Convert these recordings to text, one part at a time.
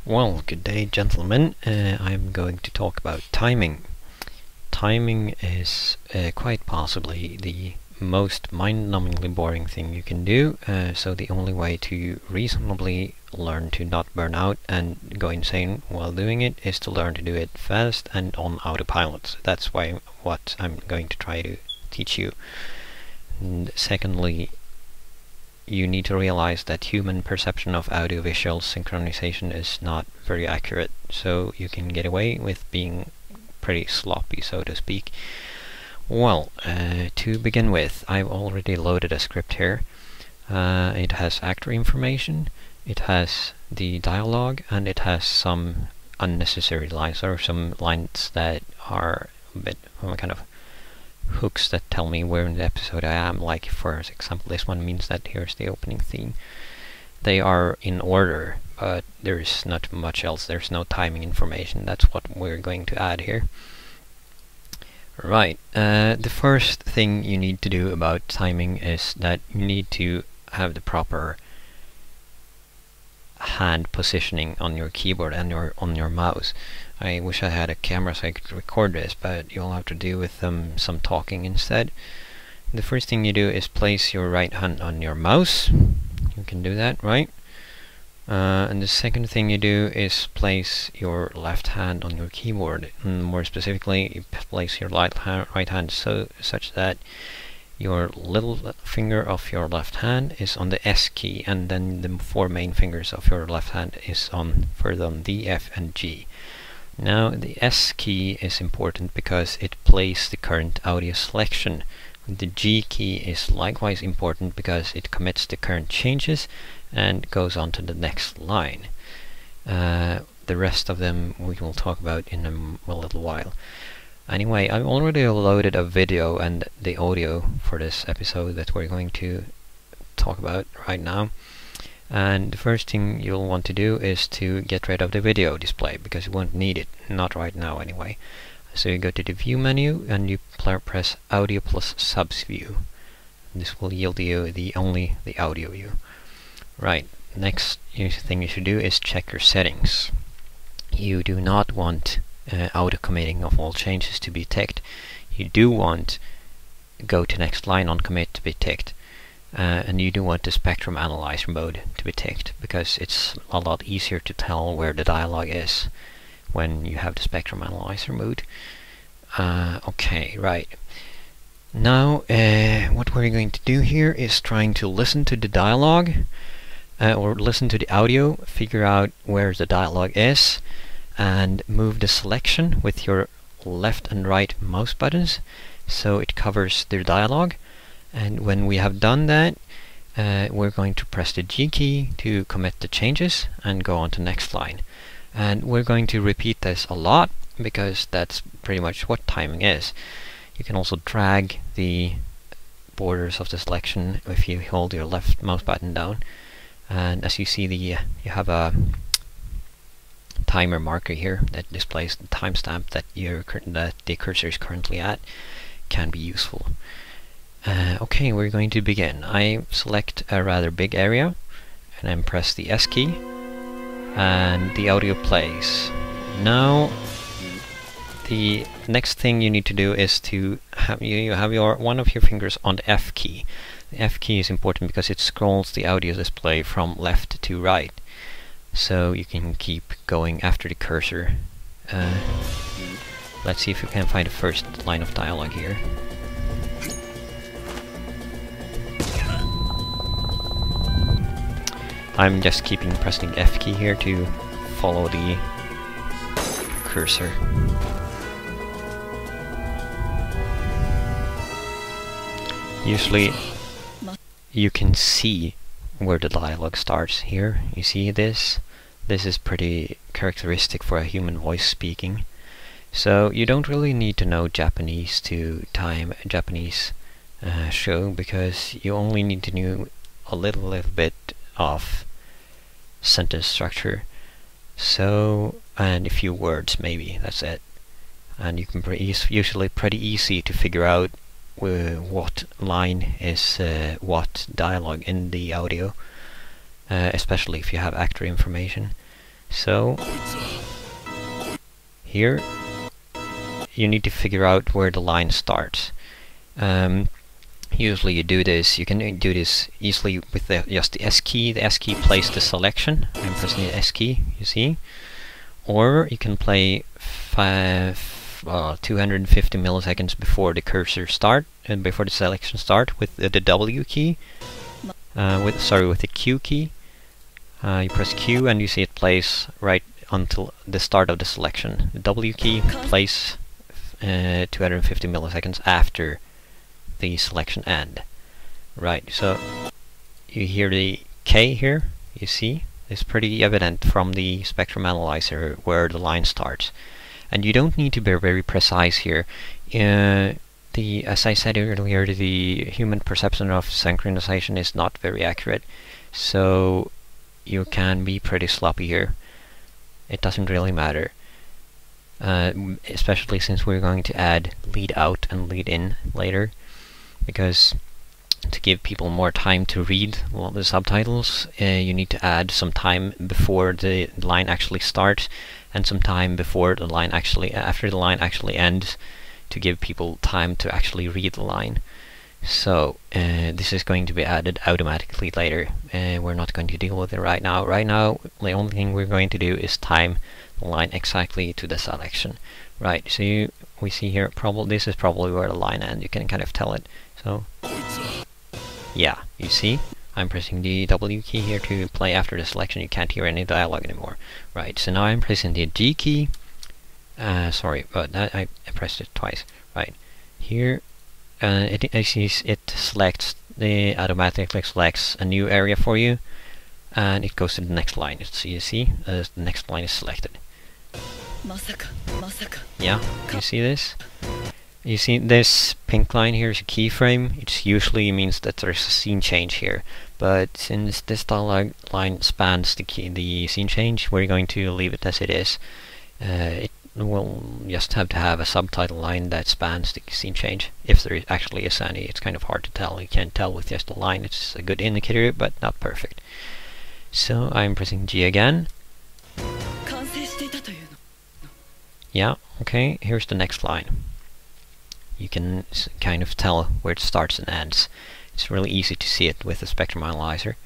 Well, good day, gentlemen. I'm going to talk about timing. Timing is quite possibly the most mind-numbingly boring thing you can do, so the only way to reasonably learn to not burn out and go insane while doing it is to learn to do it fast and on autopilot. So that's what I'm going to try to teach you. And secondly, you need to realize that human perception of audiovisual synchronization is not very accurate, so you can get away with being pretty sloppy, so to speak. Well, to begin with, I've already loaded a script here. It has actor information, it has the dialogue, and it has some unnecessary lines, or some lines that are a bit kind of hooks that tell me where in the episode I am. Like, for example, this one means that here's the opening theme. They are in order, but there's not much else. There's no timing information. That's what we're going to add here. Right, the first thing you need to do about timing is that you need to have the proper hand positioning on your keyboard and on your mouse. I wish I had a camera so I could record this, but you'll have to do with some talking instead. The first thing you do is place your right hand on your mouse. You can do that, right? And the second thing you do is place your left hand on your keyboard. More specifically, you place your right hand such that your little finger of your left hand is on the S key, and then the four main fingers of your left hand is further on D, F, and G. Now, the S key is important because it plays the current audio selection. The G key is likewise important because it commits the current changes and goes on to the next line. The rest of them we will talk about in a little while. Anyway, I've already loaded a video and the audio for this episode that we're going to talk about right now. And the first thing you'll want to do is to get rid of the video display, because you won't need it, not right now anyway. So you go to the view menu and you press audio plus subs view. This will yield you only the audio view. Right, next thing you should do is check your settings. You do not want auto committing of all changes to be ticked. You do want go to next line on commit to be ticked. And you do want the spectrum analyzer mode to be ticked, because it's a lot easier to tell where the dialogue is when you have the spectrum analyzer mode. Okay, right. Now what we're going to do here is trying to listen to the dialogue, or listen to the audio, figure out where the dialogue is, and move the selection with your left and right mouse buttons so it covers the dialogue. And when we have done that, we're going to press the G key to commit the changes and go on to next line. And we're going to repeat this a lot, because that's pretty much what timing is. You can also drag the borders of the selection if you hold your left mouse button down. And as you see, you have a timer marker here that displays the timestamp that the cursor is currently at. Can be useful. Okay, we're going to begin. I select a rather big area and then press the S key and the audio plays. Now the next thing you need to do is to have one of your fingers on the F key. The F key is important because it scrolls the audio display from left to right, so you can keep going after the cursor. Let's see if we can find the first line of dialogue here. I'm just keeping pressing the F key here to follow the cursor. Usually you can see where the dialogue starts here. You see this? This is pretty characteristic for a human voice speaking. So you don't really need to know Japanese to time a Japanese show, because you only need to know a little bit of sentence structure, and a few words maybe, that's it. And you can usually pretty easy to figure out what line is what dialogue in the audio, especially if you have actor information. So here you need to figure out where the line starts. Usually you do this, you can do this easily with just the S key. The S key plays the selection. I'm pressing the S key, you see. Or you can play 250 milliseconds before the cursor start, and before the selection start with the W key. With the Q key. You press Q and you see it plays right until the start of the selection. The W key plays 250 milliseconds after the selection end. Right, so you hear the K here, you see? It's pretty evident from the spectrum analyzer where the line starts. And you don't need to be very precise here. As I said earlier, the human perception of synchronization is not very accurate, so you can be pretty sloppy here. It doesn't really matter. Especially since we're going to add lead out and lead in later, because to give people more time to read the subtitles, you need to add some time before the line actually starts and some time before the line after the line actually ends, to give people time to actually read the line. So this is going to be added automatically later. We're not going to deal with it right now. Right now the only thing we're going to do is time the line exactly to the selection. Right, so we see here, this is probably where the line ends. You can kind of tell it. So yeah, you see, I'm pressing the W key here to play after the selection. You can't hear any dialogue anymore. Right, so now I'm pressing the G key. Sorry, but I pressed it twice. Right, here it automatically selects a new area for you, and it goes to the next line. So you see, the next line is selected. Yeah, you see this? You see this pink line here is a keyframe. It usually means that there's a scene change here, but since this dialogue line spans the scene change, we're going to leave it as it is. It will just have to have a subtitle line that spans the scene change, if there actually is any. It's kind of hard to tell. You can't tell with just a line. It's a good indicator, but not perfect. So I'm pressing G again. Yeah, okay, here's the next line. You can kind of tell where it starts and ends. It's really easy to see it with the spectrum analyzer.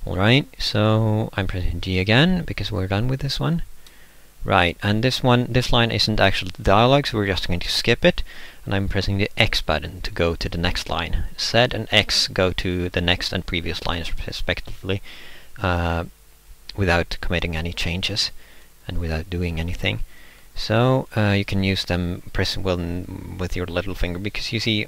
Alright, so I'm pressing G again because we're done with this one. Right, and this line isn't actually the dialogue, so we're just going to skip it. And I'm pressing the X button to go to the next line. Z and X go to the next and previous lines respectively, without committing any changes and without doing anything. So you can use them with your little finger, because you see,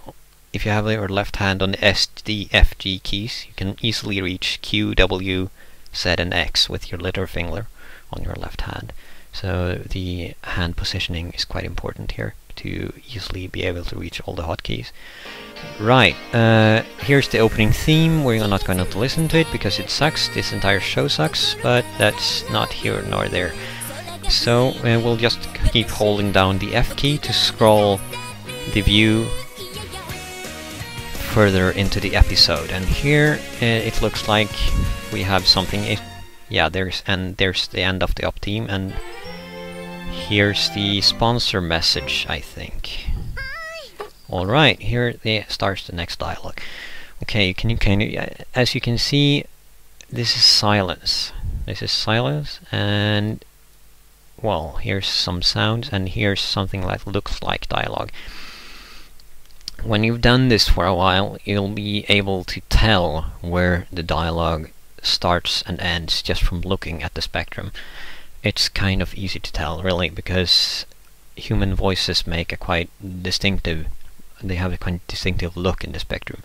if you have your left hand on the S, D, F, G keys, you can easily reach Q, W, Z and X with your little finger on your left hand. So the hand positioning is quite important here to easily be able to reach all the hotkeys. Right, here's the opening theme. We're not going to listen to it because it sucks. This entire show sucks, but that's not here nor there. So we'll just keep holding down the F key to scroll the view further into the episode. And here it looks like we have something. Yeah, there's the end of the op theme, and here's the sponsor message, I think. All right, here starts the next dialogue. Okay, as you can see, this is silence. This is silence, and well, here's some sounds, and here's something that looks like dialogue. When you've done this for a while, you'll be able to tell where the dialogue starts and ends just from looking at the spectrum. It's kind of easy to tell, really, because human voices make a quite distinctive, they have a quite distinctive look in the spectrum.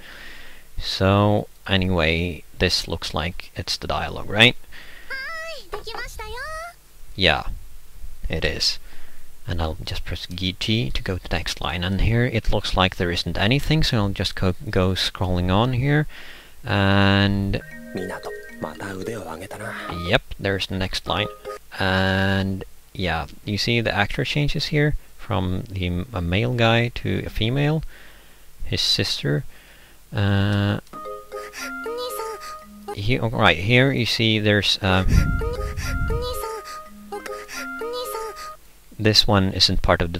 So anyway, this looks like it's the dialogue, right? Yeah, it is. And I'll just press G to go to the next line, and here it looks like there isn't anything, so I'll just go scrolling on here, and yep, there's the next line. And yeah, you see the actor changes here from a male guy to a female, his sister. Right here you see there's this one isn't part of the